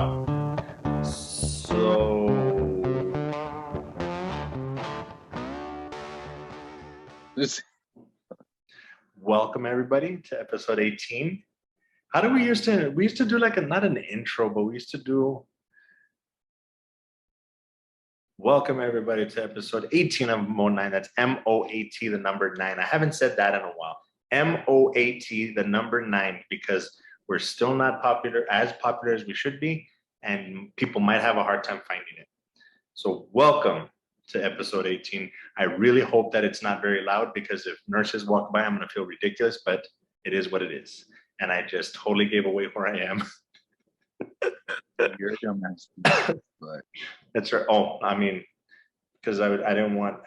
So welcome everybody to episode 18. How do we used to do like not an intro, but we used to do welcome everybody to episode 18 of Mo9. That's M-O-A-T, the number 9. I haven't said that in a while. M-O-A-T, the number 9, because we're still not popular as we should be, and people might have a hard time finding it. So welcome to episode 18. I really hope that it's not very loud, because if nurses walk by, I'm going to feel ridiculous, but it is what it is. And I just totally gave away where I am. You're a dumbass. But That's right. Oh, I mean, because I didn't want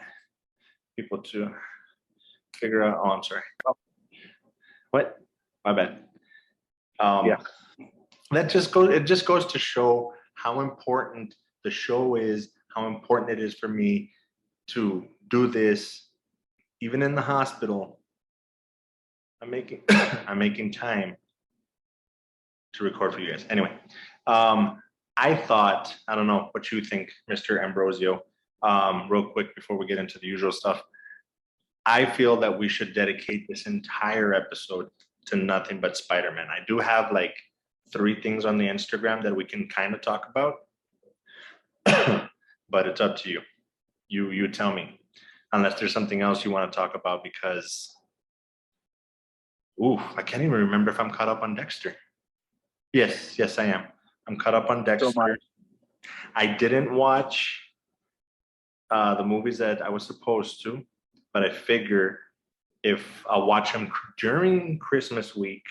people to figure out. Oh, I'm sorry. What? My bad. Yeah. It just goes to show how important the show is, how important it is for me to do this, even in the hospital. I'm making time to record for you guys. Anyway, I thought, I don't know what you think, Mr. Ambrosio, real quick before we get into the usual stuff. I feel that we should dedicate this entire episode to nothing but Spider-Man. I do have like 3 things on the Instagram that we can kind of talk about, but it's up to you. You tell me, unless there's something else you want to talk about, because I can't even remember if I'm caught up on Dexter. Yes, I am. I'm caught up on Dexter. So I didn't watch the movies that I was supposed to, but I figure if I'll watch them during Christmas week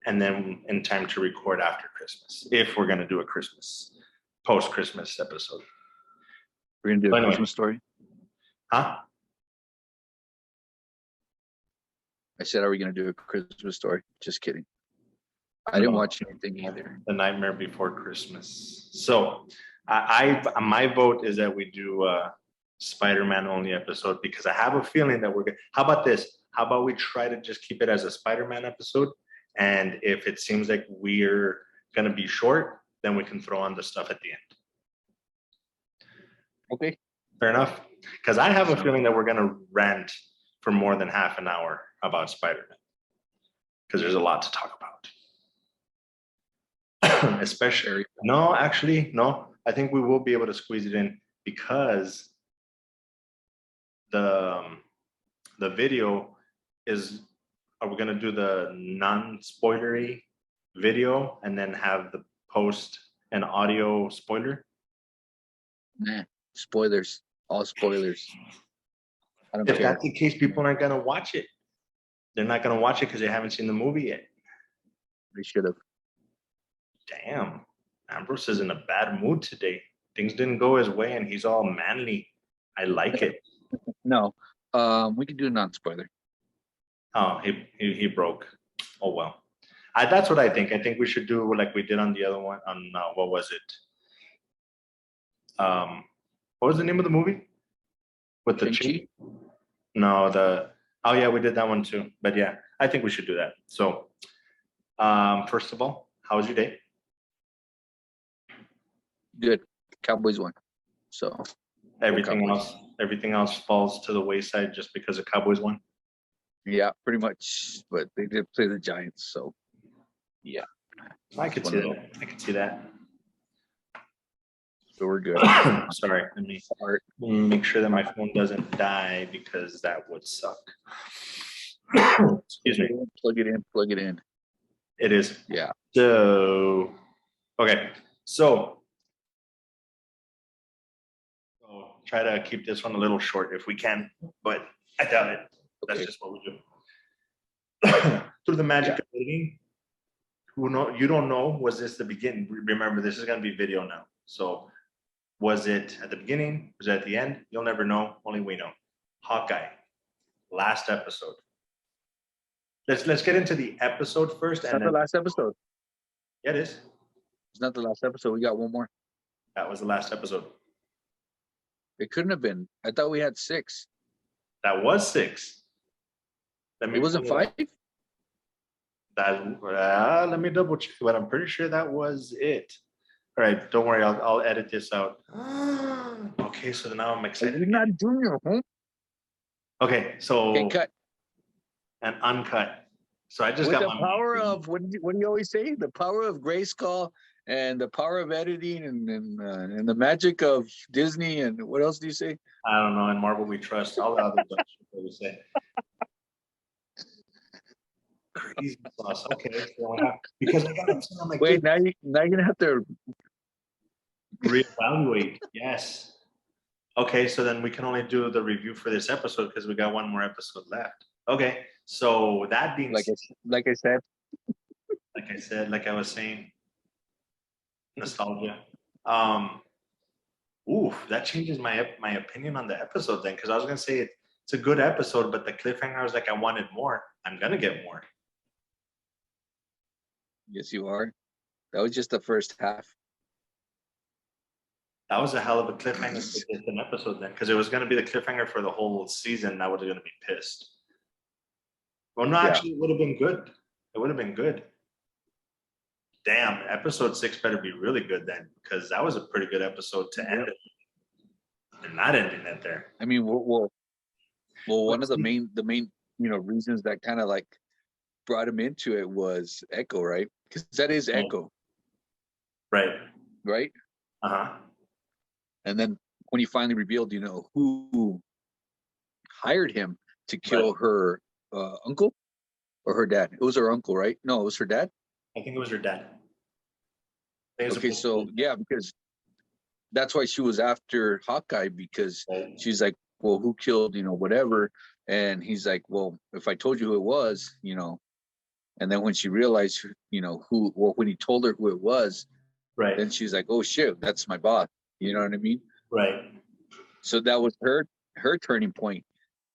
and then in time to record after Christmas, if we're going to do a post-Christmas episode. we're gonna do a Christmas story. Huh? I said, are we gonna do a Christmas story? Just kidding. I didn't watch anything either. The Nightmare Before Christmas. So my vote is that we do a Spider-Man only episode, because I have a feeling that we're going to. How about this? How about we try to just keep it as a Spider-Man episode? And if it seems like we're going to be short, then we can throw on the stuff at the end. Okay. Fair enough? Because I have a feeling that we're going to rant for more than half an hour about Spider-Man, because there's a lot to talk about. Especially, no, I think we will be able to squeeze it in, because the video is, are we going to do the non-spoilery video and then have the post and audio spoiler? Nah, spoilers. All spoilers. I don't If care. that's the case, people aren't going to watch it. They're not going to watch it because they haven't seen the movie yet. They should have. Damn, Ambrose is in a bad mood today. Things didn't go his way and he's all manly. I like it. No. We can do a non-spoiler. Oh, he broke. Oh well. That's what I think. I think we should do like we did on the other one. On what was it? What was the name of the movie? With the Shang-Chi? No, oh yeah, we did that one too. But yeah, I think we should do that. So, first of all, how was your day? Good. Cowboys won. So Everything else falls to the wayside just because the Cowboys won. yeah, pretty much. But they did play the Giants, so yeah. I could see that. So we're good. Sorry, let me make sure that my phone doesn't die, because that would suck. Excuse me. Plug it in. It is. Yeah. So, okay. So try to keep this one a little short if we can, but I doubt it. That's just what we do. Through the magic of editing, you don't know, was this the beginning? Remember, this is going to be video now. So was it at the beginning? Was it at the end? You'll never know. Only we know. Hawkeye, last episode. Let's get into the episode first. It's not the last episode. Yeah, it is. It's not the last episode. We got one more. That was the last episode. It couldn't have been. I thought we had 6. That was 6. It wasn't 5? Let me double check, but I'm pretty sure that was it. All right, don't worry. I'll edit this out. Okay, so now I'm excited. You're not doing your homework. Okay, so Okay, cut. and uncut. So I just With got the my power mic. of what do you always say? The power of Grayskull and the power of editing and the magic of Disney and what else do you say? I don't know. In Marvel, we trust all the other stuff that we say. Crazy sauce. Okay, so because I got I'm like, Wait, dude, now you're gonna have to. reevaluate. Yes. Okay, so then we can only do the review for this episode because we got one more episode left. Okay, so that being like I said. like I said, like I was saying, nostalgia. That changes my opinion on the episode then, because I was gonna say it's a good episode, but the cliffhanger I was like, I wanted more. I'm gonna get more. Yes, you are. That was just the first half. That was a hell of a cliffhanger for just an episode then, because it was gonna be the cliffhanger for the whole season. I was gonna be pissed. Well, no, actually, it would have been good. It would have been good. Damn, episode 6 better be really good then, because that was a pretty good episode to end it. They're not ending it there. I mean, well, one of the main reasons that kind of like brought him into it was Echo, right? Because that is Echo, right? Uh-huh. And then when he finally revealed, who hired him to kill her uncle or her dad. It was her uncle, right? No, it was her dad. I think it was her dad. Okay, so yeah, because that's why she was after Hawkeye, because she's like, well, who killed, whatever. And he's like, well, if I told you who it was, and then when she realized, when he told her who it was, then she's like, oh shit, that's my boss. You know what I mean? Right. So that was her turning point,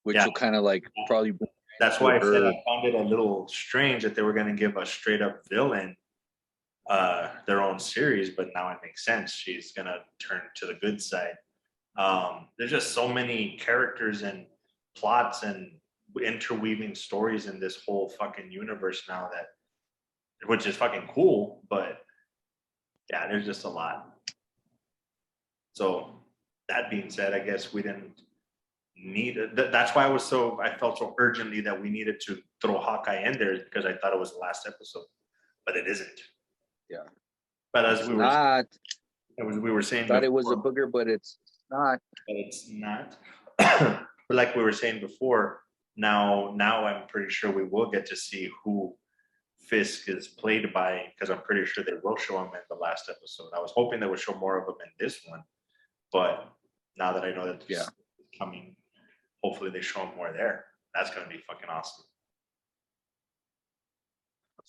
which will kind of like probably. That's why I said I found it a little strange that they were going to give a straight up villain their own series, but now it makes sense. She's going to turn to the good side. There's just so many characters and plots and interweaving stories in this whole fucking universe now which is fucking cool, but yeah, there's just a lot. So that being said, I guess we didn't need it. That's why I felt so urgently that we needed to throw Hawkeye in there, because I thought it was the last episode, but it isn't. Yeah. But as we were saying, thought it was a booger, but it's not. But it's not. But like we were saying before, now I'm pretty sure we will get to see who Fisk is played by, because I'm pretty sure they will show him in the last episode. I was hoping they would show more of him in this one, but now that I know that it's coming, hopefully they show him more there. That's going to be fucking awesome.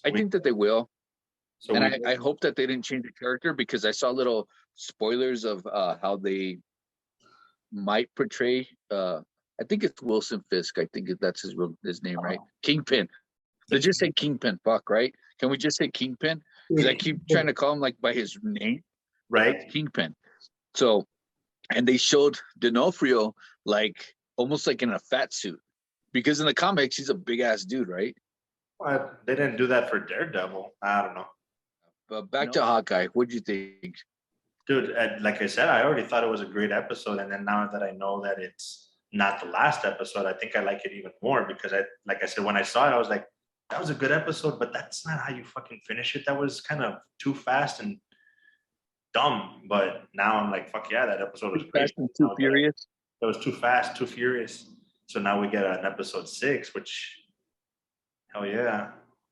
I think that they will. So I hope that they didn't change the character, because I saw little spoilers of how they might portray. I think it's Wilson Fisk. I think that's his name, right? Kingpin. They just say Kingpin. Fuck, right? Can we just say Kingpin? Because I keep trying to call him like by his name, right? Kingpin. So, and they showed D'Onofrio like almost like in a fat suit, because in the comics he's a big ass dude, right? Well, they didn't do that for Daredevil. I don't know. But back to Hawkeye, what'd you think? Dude, like I said, I already thought it was a great episode, and then now that I know that it's not the last episode, I think I like it even more, because like I said, when I saw it, I was like, that was a good episode, but that's not how you fucking finish it. That was kind of too fast and dumb. But now I'm like, fuck yeah, that episode was great. Fast and too furious. It was too fast, too furious. So now we get an episode 6, which, hell yeah.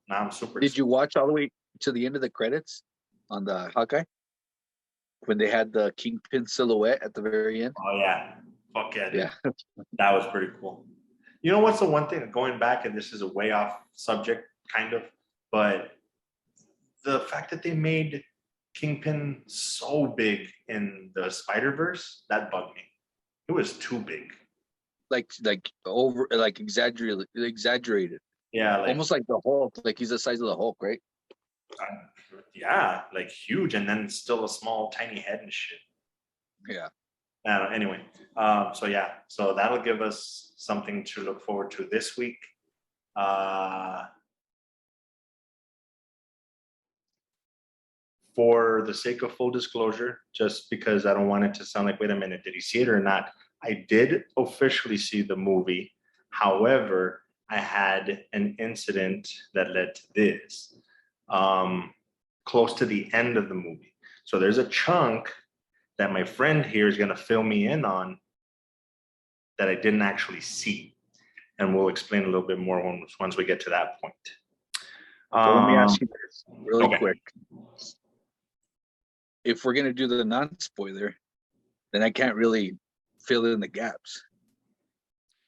Now I'm super. Did you watch all the way to the end of the credits on the Hawkeye, when they had the Kingpin silhouette at the very end? Oh yeah, fuck yeah, dude. Yeah. That was pretty cool. You know what's the one thing, going back, and this is a way off subject, kind of, but the fact that they made Kingpin so big in the Spider-Verse, that bugged me. It was too big. Like exaggerated. Yeah, almost like the Hulk. Like he's the size of the Hulk, right? Yeah, like huge, and then still a small, tiny head and shit. Yeah. Anyway, so that'll give us something to look forward to this week. for the sake of full disclosure, just because I don't want it to sound like, wait a minute, did he see it or not? I did officially see the movie. However, I had an incident that led to this, close to the end of the movie. So there's a chunk that my friend here is going to fill me in on that I didn't actually see. And we'll explain a little bit more once we get to that point. So let me ask you this really quick. If we're going to do the non-spoiler, then I can't really fill in the gaps.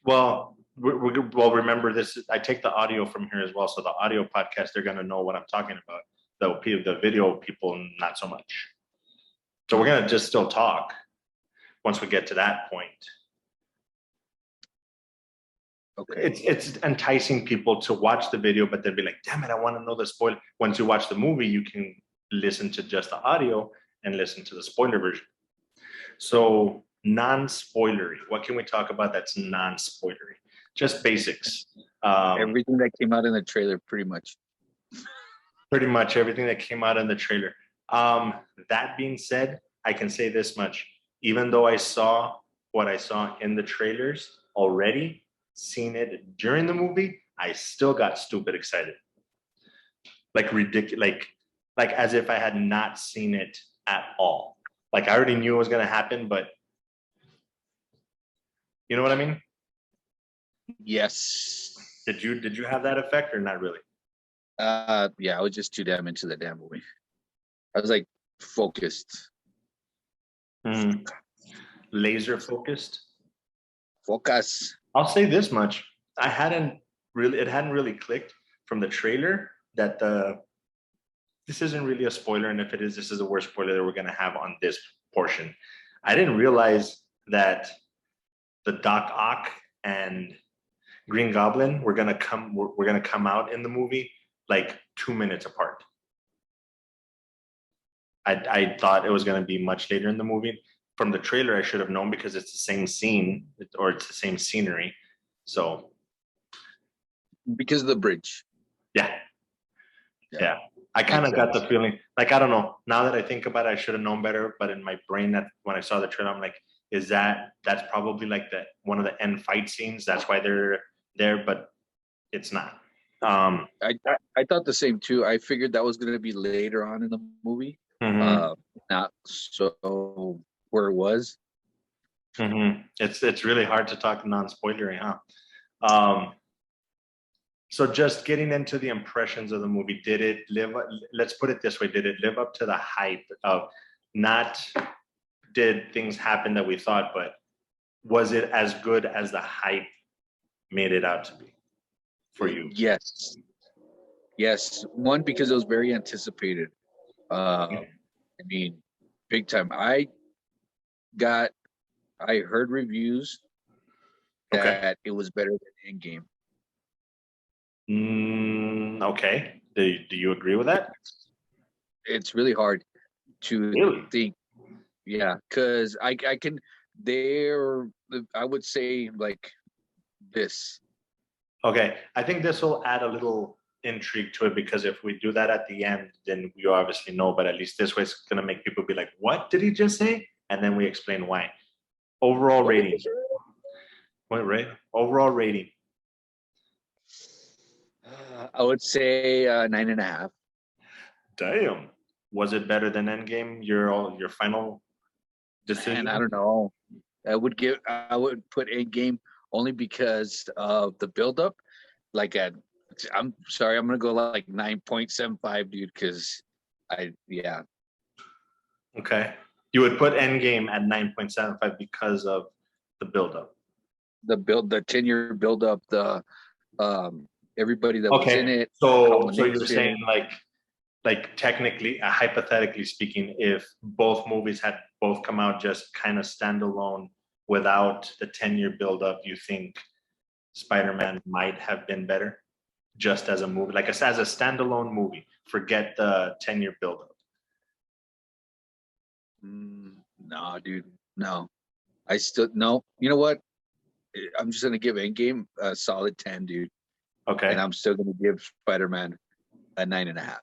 Well, well, remember this, I take the audio from here as well. So the audio podcast, they're going to know what I'm talking about. The video people, not so much. So we're going to just still talk once we get to that point. Okay. It's enticing people to watch the video, but they'll be like, damn it, I want to know the spoiler. Once you watch the movie, you can listen to just the audio and listen to the spoiler version. So non-spoilery, what can we talk about that's non-spoilery? Just basics. Everything that came out in the trailer, pretty much. Pretty much everything that came out in the trailer. That being said, I can say this much. Even though I saw what I saw in the trailers already, seen it during the movie, I still got stupid excited. Like ridiculous, like as if I had not seen it at all. Like I already knew it was gonna happen, but you know what I mean? Yes. Did you have that effect or not really? Yeah, I was just too damn into the damn movie. I was like focused. Laser focused. Focus. I'll say this much. It hadn't really clicked from the trailer that this isn't really a spoiler, and if it is, this is the worst spoiler that we're gonna have on this portion. I didn't realize that the Doc Ock and Green Goblin were gonna come out in the movie like 2 minutes apart. I thought it was gonna be much later in the movie. From the trailer, I should have known because it's the same scene or it's the same scenery. So because of the bridge. Yeah. I kind of got the feeling, like, I don't know. Now that I think about it, I should have known better. But in my brain, that when I saw the trailer, I'm like, that's probably like one of the end fight scenes. That's why they're there, but it's not. I thought the same too. I figured that was going to be later on in the movie. Not so where it was. It's really hard to talk non-spoilery, huh? So just getting into the impressions of the movie, let's put it this way, did it live up to the hype of, not did things happen that we thought, but was it as good as the hype made it out to be for you? Yes. One, because it was very anticipated. I mean, big time. I heard reviews that it was better than Endgame. Okay. Do you agree with that? It's really hard to think. Yeah, because I would say like this. Okay. I think this will add a little intrigue to it, because if we do that at the end, then we obviously know, but at least this way it's going to make people be like, what did he just say? And then we explain why. Overall rating. What, right? Overall rating. I would say 9.5. Damn. Was it better than Endgame? Your final decision? Man, I don't know. I would put Endgame only because of the buildup. I'm sorry, I'm gonna go like 9.75, dude, because Okay. You would put Endgame at 9.75 because of the buildup. The 10-year buildup, the everybody that was in it. So you're saying like technically, hypothetically speaking, if both movies had both come out just kind of standalone without the 10-year buildup, you think Spider-Man might have been better just as a movie, like as a standalone movie? Forget the 10-year buildup. No, dude, no. I still no. You know what? I'm just gonna give Endgame a solid 10, dude. Okay. And I'm still gonna give Spider-Man a 9.5.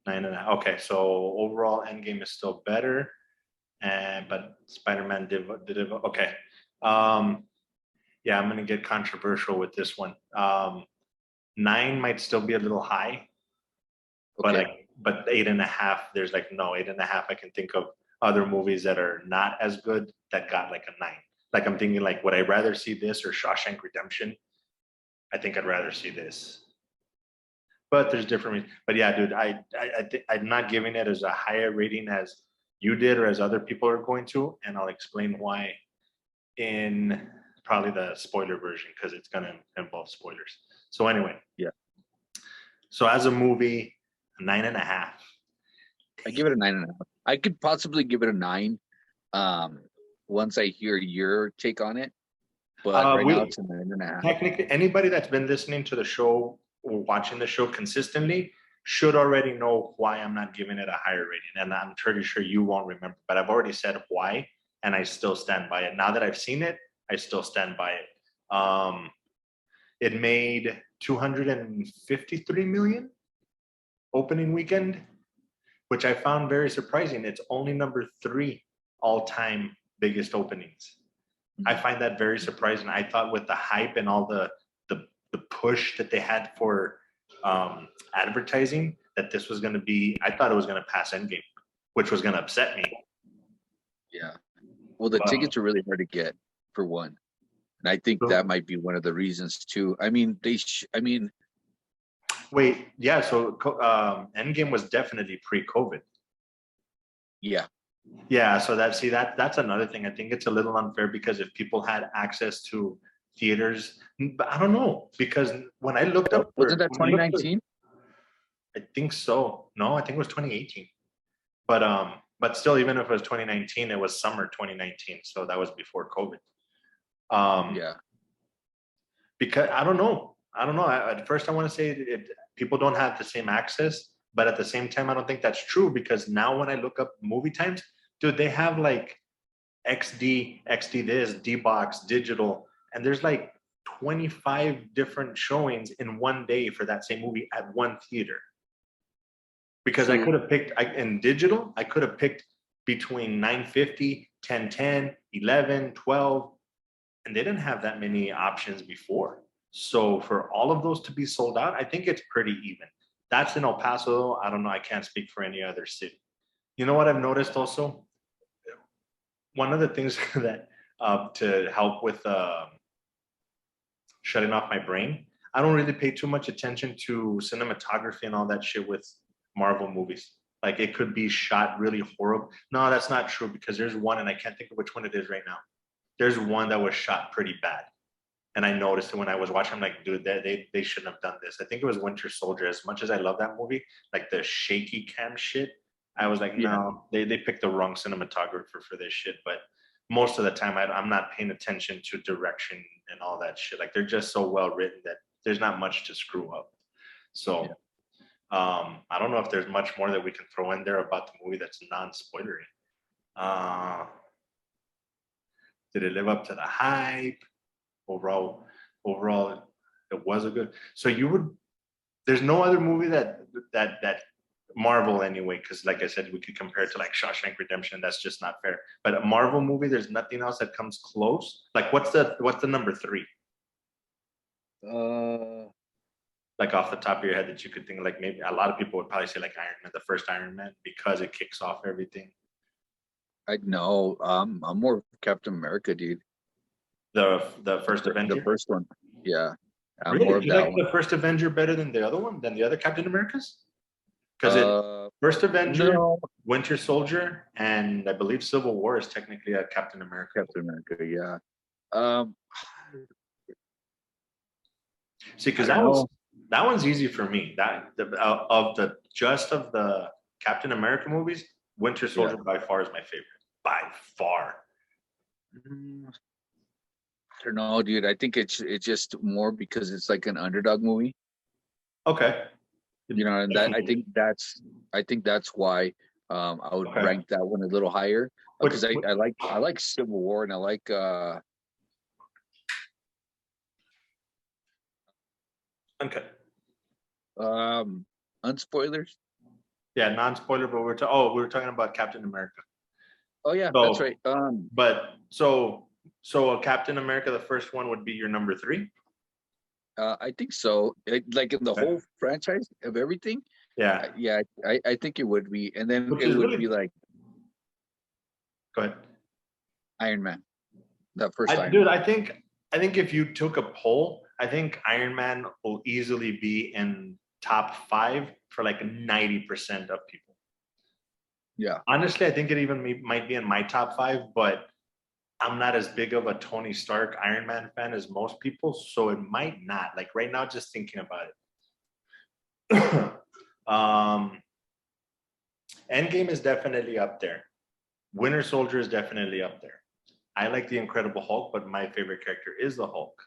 9.5. Okay, so overall, Endgame is still better, but Spider-Man did it. Okay, yeah, I'm gonna get controversial with this one. 9 might still be a little high, but 8.5. There's like no 8.5. I can think of other movies that are not as good that got like a 9. Like I'm thinking, like, would I rather see this or Shawshank Redemption? I think I'd rather see this. But there's different reasons. But yeah, dude, I'm not giving it as a higher rating as you did or as other people are going to, and I'll explain why in probably the spoiler version because it's gonna involve spoilers. So anyway, yeah. So as a movie, 9.5. I give it a 9.5. I could possibly give it a 9. Once I hear your take on it, but right now it's a 9.5. Technically, anybody that's been listening to the show or watching the show consistently should already know why I'm not giving it a higher rating. And I'm pretty sure you won't remember, but I've already said why, and I still stand by it. Now that I've seen it, I still stand by it. It made 253 million opening weekend, which I found very surprising. It's only number 3 all-time biggest openings. I find that very surprising. I thought with the hype and all the push that they had for advertising, that this was going to be, I thought it was going to pass Endgame, which was going to upset me. Yeah. Well, the tickets are really hard to get, for one. And I think that might be one of the reasons too. I mean, wait, yeah. So Endgame was definitely pre-COVID. Yeah. Yeah. So that's another thing. I think it's a little unfair because if people had access to theaters, but I don't know, because when I looked up, wasn't that 2019? I think so. No, I think it was 2018. But still, even if it was 2019, it was summer 2019, so that was before COVID. Yeah. Because I don't know. At first, I want to say people don't have the same access, but at the same time, I don't think that's true because now when I look up movie times, dude, they have like XD, XD this, D box, digital, and there's like 25 different showings in one day for that same movie at one theater. Because I could have picked in digital, I could have picked between 950, 1010, 11, 12, and they didn't have that many options before. So for all of those to be sold out, I think it's pretty even. That's in El Paso. I don't know. I can't speak for any other city. You know what I've noticed also? One of the things that to help with shutting off my brain, I don't really pay too much attention to cinematography and all that shit with Marvel movies. Like it could be shot really horrible. No, that's not true because there's one, and I can't think of which one it is right now. There's one that was shot pretty bad. And I noticed it when I was watching. I'm like, dude, they shouldn't have done this. I think it was Winter Soldier. As much as I love that movie, like the shaky cam shit, I was like, no, they picked the wrong cinematographer for this shit. But most of the time, I'm not paying attention to direction and all that shit. Like they're just so well written that there's not much to screw up. So I don't know if there's much more that we can throw in there about the movie that's non-spoilery. Did it live up to the hype? Overall, it was a good. So there's no other movie that Marvel anyway, because like I said, we could compare it to like Shawshank Redemption. That's just not fair. But a Marvel movie, there's nothing else that comes close. Like what's the number 3? Like off the top of your head that you could think, like maybe a lot of people would probably say like Iron Man, the first Iron Man, because it kicks off everything. I know. I'm more Captain America, dude. The first Avenger? The first one. Yeah. I'm really? more of you that like one. the first Avenger better than the other one, than the other Captain Americas? Because First Avenger, Winter Soldier, and I believe Civil War is technically a Captain America. Captain America, yeah. See, because that one's easy for me. Of the Captain America movies, Winter Soldier by far is my favorite. By far. I don't know, dude. I think it's just more because it's like an underdog movie. Okay. You know, and I think that's why I would rank that one a little higher because I like Civil War and I like okay. Unspoilers. Yeah, non-spoiler, but we were talking about Captain America. Oh yeah, that's right. But so a Captain America, the first one would be your number 3. I think so. Like in the Okay. whole franchise of everything. Yeah. Yeah, I think it would be, and then Which it is would really be like go ahead. Iron Man, that first Iron Dude, Man. I think if you took a poll, I think Iron Man will easily be in top 5 for like 90% of people. Yeah. Honestly, I think it even might be in my top 5, but I'm not as big of a Tony Stark Iron Man fan as most people, so it might not. Like right now, just thinking about it. Endgame is definitely up there. Winter Soldier is definitely up there. I like the Incredible Hulk, but my favorite character is the Hulk.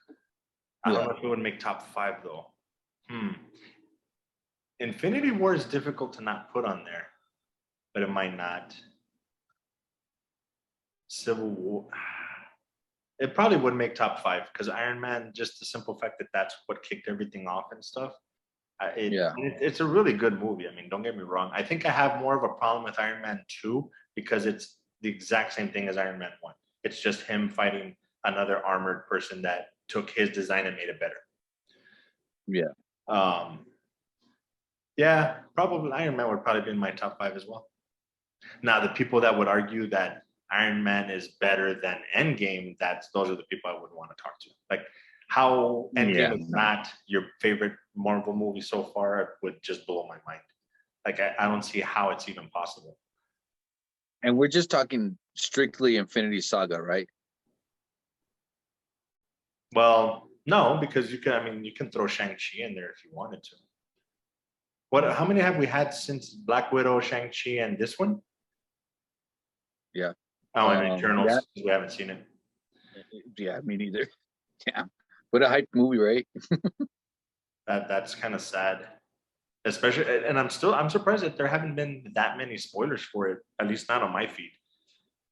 I don't know if it would make top 5 though. Infinity War is difficult to not put on there, but it might not. Civil War. It probably would make top 5 because Iron Man, just the simple fact that that's what kicked everything off and stuff. It's a really good movie. I mean, don't get me wrong. I think I have more of a problem with Iron Man 2 because it's the exact same thing as Iron Man 1. It's just him fighting another armored person that took his design and made it better. Yeah. Yeah, probably Iron Man would probably be in my top 5 as well. Now, the people that would argue that Iron Man is better than Endgame, those are the people I would want to talk to. Like how Endgame is not your favorite Marvel movie so far would just blow my mind. Like I don't see how it's even possible. And we're just talking strictly Infinity Saga, right? Well, no, because you can throw Shang-Chi in there if you wanted to. How many have we had since Black Widow, Shang-Chi, and this one? Yeah. Oh, and Eternals, we haven't seen it. Yeah, me neither. Yeah. What a hype movie, right? That's kind of sad. Especially, and I'm surprised that there haven't been that many spoilers for it, at least not on my feed.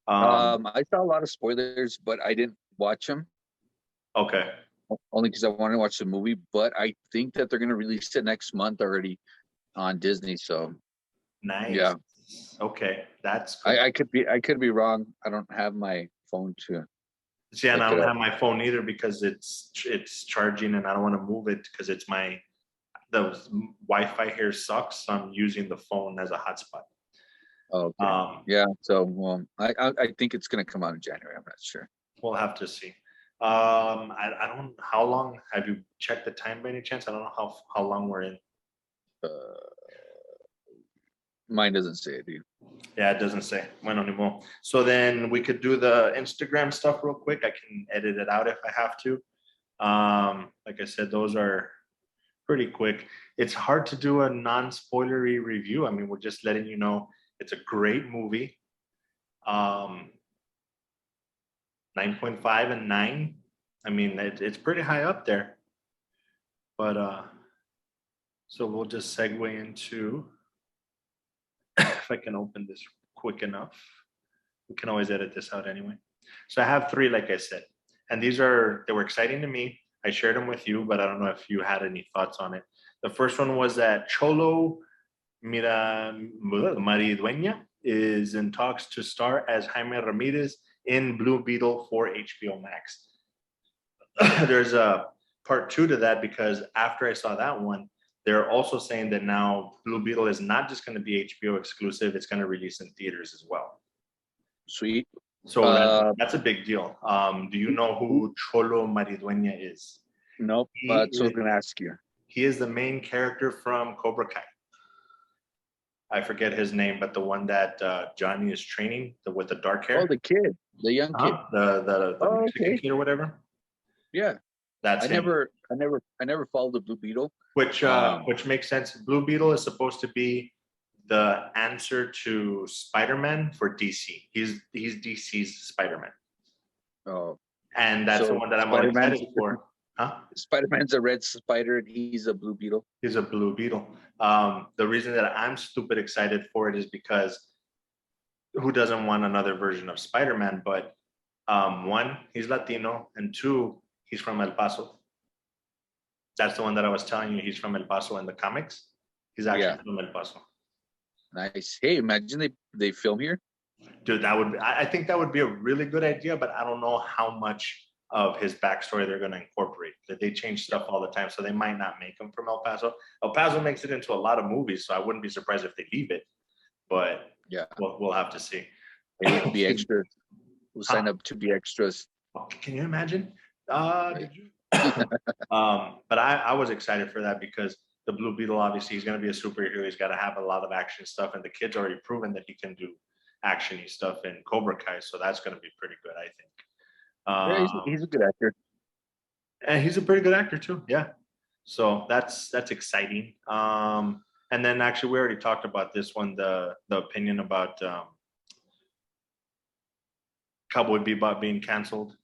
I saw a lot of spoilers, but I didn't watch them. Okay. Only because I wanted to watch the movie, but I think that they're going to release it next month already on Disney. So nice. Yeah. Okay, that's cool. I could be wrong. I don't have my phone to. See, and I don't have my phone either because it's charging, and I don't want to move it because the Wi-Fi here sucks. So I'm using the phone as a hotspot. Okay. Yeah. So, I think it's going to come out in January. I'm not sure. We'll have to see. I don't. How long have you checked the time by any chance? I don't know how long we're in. Mine doesn't say it, dude. Yeah, it doesn't say. Mine anymore. So then we could do the Instagram stuff real quick. I can edit it out if I have to. Like I said, those are pretty quick. It's hard to do a non-spoilery review. I mean, we're just letting you know it's a great movie. 9.5 and 9. I mean, it's pretty high up there. But so we'll just segue into, if I can open this quick enough. We can always edit this out anyway. So I have 3, like I said, and they were exciting to me. I shared them with you, but I don't know if you had any thoughts on it. The first one was that Cholo Maridueña is in talks to star as Jaime Ramirez in Blue Beetle for HBO Max. There's a part 2 to that because after I saw that one, they're also saying that now Blue Beetle is not just going to be HBO exclusive, it's going to release in theaters as well. Sweet. So that's a big deal. Do you know who Cholo Maridueña is? Nope. So I was going to ask you. He is the main character from Cobra Kai. I forget his name, but the one that Johnny is training, with the dark hair. Oh, the kid, the young kid, the Mexican kid or whatever. Yeah, that's I never followed the Blue Beetle, which makes sense. Blue Beetle is supposed to be the answer to Spider-Man for DC. He's DC's Spider-Man. Oh, and that's the one that I'm most excited for. Huh? Spider-Man's a red spider and he's a Blue Beetle. He's a Blue Beetle. The reason that I'm stupid excited for it is because who doesn't want another version of Spider-Man? But 1, he's Latino, and 2, he's from El Paso. That's the one that I was telling you. He's from El Paso in the comics. He's actually from El Paso. Nice. Hey, imagine they film here. Dude, I think that would be a really good idea, but I don't know how much of his backstory they're going to incorporate. That they change stuff all the time, so they might not make him from El Paso. El Paso makes it into a lot of movies, so I wouldn't be surprised if they leave it. But yeah, we'll have to see. Maybe we can be extras. We'll sign up to be extras. Can you imagine? Did you? But I was excited for that because the Blue Beetle, obviously, he's going to be a superhero. He's got to have a lot of action stuff, and the kid's already proven that he can do actiony stuff in Cobra Kai, so that's going to be pretty good, I think. Yeah, he's a good actor, and he's a pretty good actor too. Yeah, so that's exciting. And then actually, we already talked about this one, the opinion about Cowboy Bebop being canceled.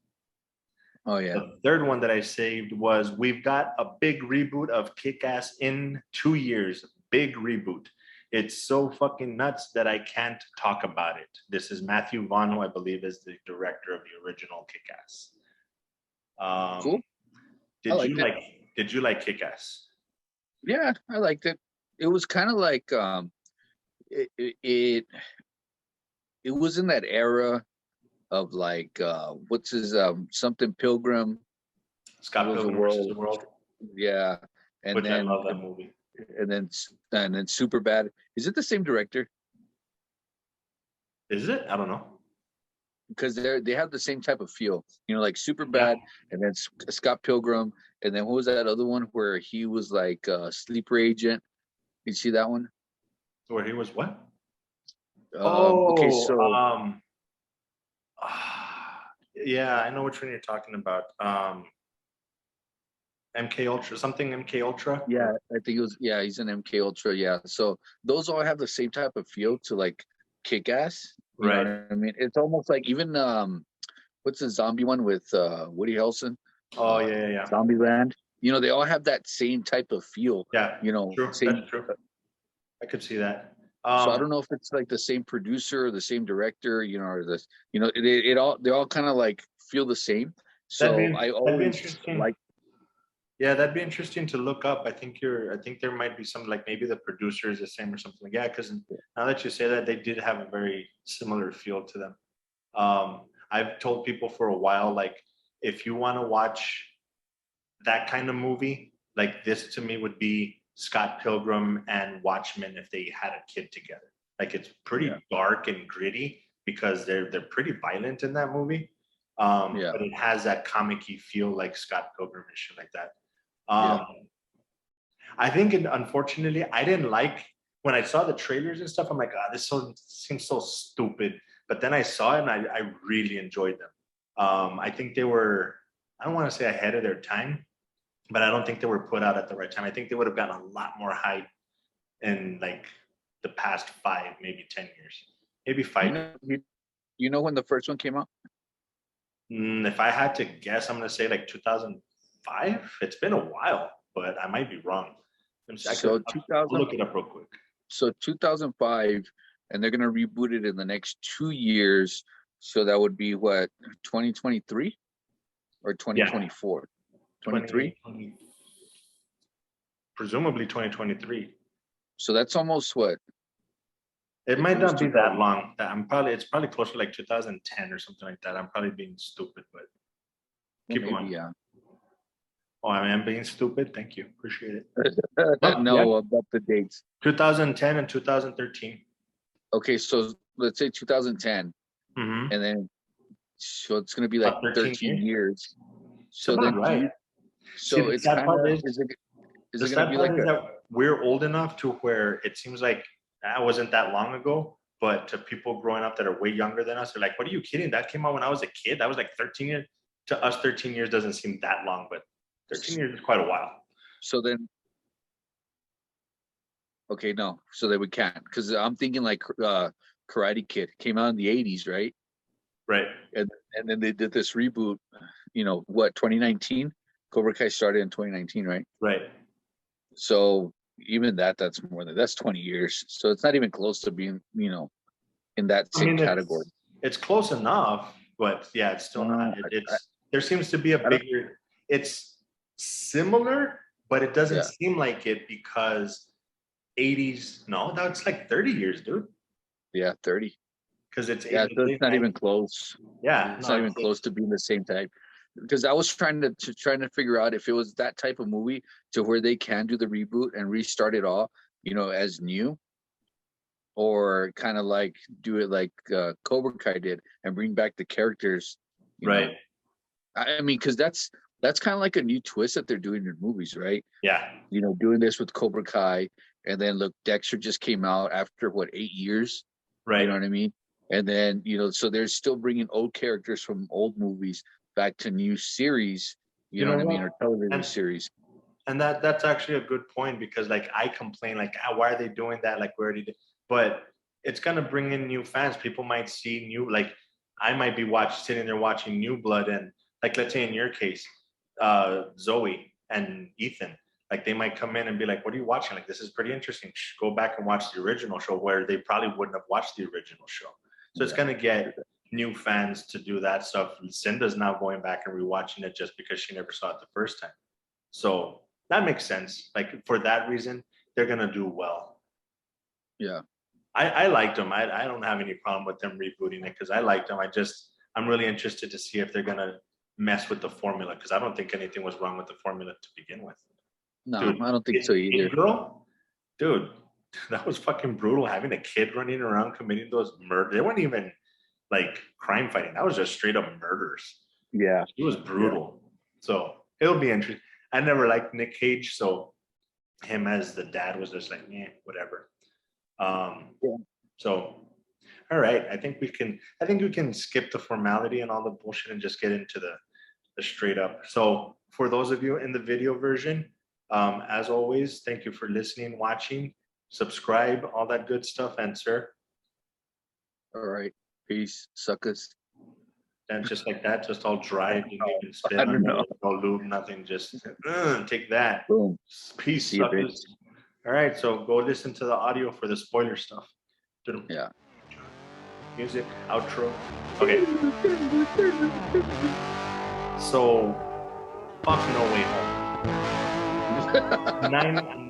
Oh yeah. The third one that I saved was we've got a big reboot of Kick-Ass in 2 years. Big reboot. It's so fucking nuts that I can't talk about it. This is Matthew Vaughn, who I believe is the director of the original Kick-Ass. Cool. Did you like Kick-Ass? Yeah, I liked it. It was kind of like it was in that era of like what's his something Pilgrim. Scott Pilgrim versus the World. Yeah, and then I love that movie. And then Superbad. Is it the same director? Is it? I don't know. Because they have the same type of feel, like Superbad, and then Scott Pilgrim, and then what was that other one where he was like a sleeper agent? You see that one? Where he was what? Okay, so yeah, I know which one you're talking about. MK Ultra, something MK Ultra. Yeah, I think it was. Yeah, he's an MK Ultra. Yeah, so those all have the same type of feel to like Kick-Ass. You know what I mean? It's almost like even what's the zombie one with Woody Harrelson? Oh yeah. Zombieland. They all have that same type of feel. Yeah. True. That's true. I could see that. So I don't know if it's like the same producer or the same director, or this, they all kind of like feel the same. So I always like. Yeah, that'd be interesting to look up. I think there might be some, like maybe the producer is the same or something. Yeah, because now that you say that, they did have a very similar feel to them. I've told people for a while, like, if you want to watch that kind of movie, like this to me would be Scott Pilgrim and Watchmen if they had a kid together. Like, it's pretty dark and gritty because they're pretty violent in that movie. But it has that comic-y feel like Scott Pilgrim and shit like that. I think, unfortunately, I didn't like when I saw the trailers and stuff. I'm like, this seems so stupid. But then I saw it and I really enjoyed them. I think they were, I don't want to say ahead of their time, but I don't think they were put out at the right time. I think they would have gotten a lot more hype in like the past 5, maybe 10 years, maybe 5. You know when the first one came out? If I had to guess, I'm going to say like 2005. It's been a while, but I might be wrong. I'll look it up real quick. So 2005, and they're going to reboot it in the next 2 years. So that would be what, 2023 or 2024? 23? Presumably 2023. So that's almost what? It might not be that long. It's probably closer to like 2010 or something like that. I'm probably being stupid, but keep going. Yeah. Oh, I am being stupid. Thank you. Appreciate it. About the dates. 2010 and 2013. Okay, so let's say 2010, and then so it's going to be like 13 years. So then, right. So it's kind of is it going to be like that we're old enough to where it seems like that wasn't that long ago, but to people growing up that are way younger than us, they're like, "What are you kidding? That came out when I was a kid. That was like 13 years." To us, 13 years doesn't seem that long, but 13 years is quite a while. So then, okay, no, so then we can't, because I'm thinking like Karate Kid came out in the 80s, right? Right. And then they did this reboot, 2019? Cobra Kai started in 2019, right? Right. So even that's more than, that's 20 years. So it's not even close to being, in that same category. It's close enough, but yeah, it's still not. There seems to be a bigger, it's similar, but it doesn't seem like it because 80s. No, that's like 30 years, dude. Yeah, 30. Because it's Yeah, so it's not even close. Yeah, It's not even close to being the same type. Because I was trying to figure out if it was that type of movie to where they can do the reboot and restart it all, as new, or kind of like do it like Cobra Kai did and bring back the characters. Right. I mean, because that's kind of like a new twist that they're doing in movies, right? Yeah. Doing this with Cobra Kai, and then look, Dexter just came out after 8 years. Right. You know what I mean? And then so they're still bringing old characters from old movies back to new series. You know what I mean? Or television series. And that's actually a good point, because like I complain like, why are they doing that? Like we already did. But it's gonna bring in new fans. People might see new, like I might be sitting there watching New Blood, and like let's say in your case, Zoe and Ethan, like they might come in and be like, what are you watching? Like, this is pretty interesting. Go back and watch the original show, where they probably wouldn't have watched the original show. So it's going to get new fans to do that stuff. Cinda's now going back and rewatching it just because she never saw it the first time. So that makes sense. Like for that reason, they're going to do well. Yeah. I liked them. I don't have any problem with them rebooting it, because I liked them. I'm really interested to see if they're going to mess with the formula, because I don't think anything was wrong with the formula to begin with. No, Dude, I don't think so either. Girl, dude, that was fucking brutal. Having a kid running around committing those murders. They weren't even like crime fighting. That was just straight up murders. Yeah. It was brutal. Yeah. So it'll be interesting. I never liked Nick Cage, so him as the dad was just like, whatever. So all right. I think we can skip the formality and all the bullshit and just get into the straight up. So for those of you in the video version, as always, thank you for listening, watching, subscribe, all that good stuff. And sir. All right. Peace, suckers. And just like that, just all dry, didn't even spit, I don't know. no lube, nothing, just take that. Boom. Peace, suckers. All right, so go listen to the audio for the spoiler stuff. Yeah. Music, outro. Okay. So, fuck No Way Home. 9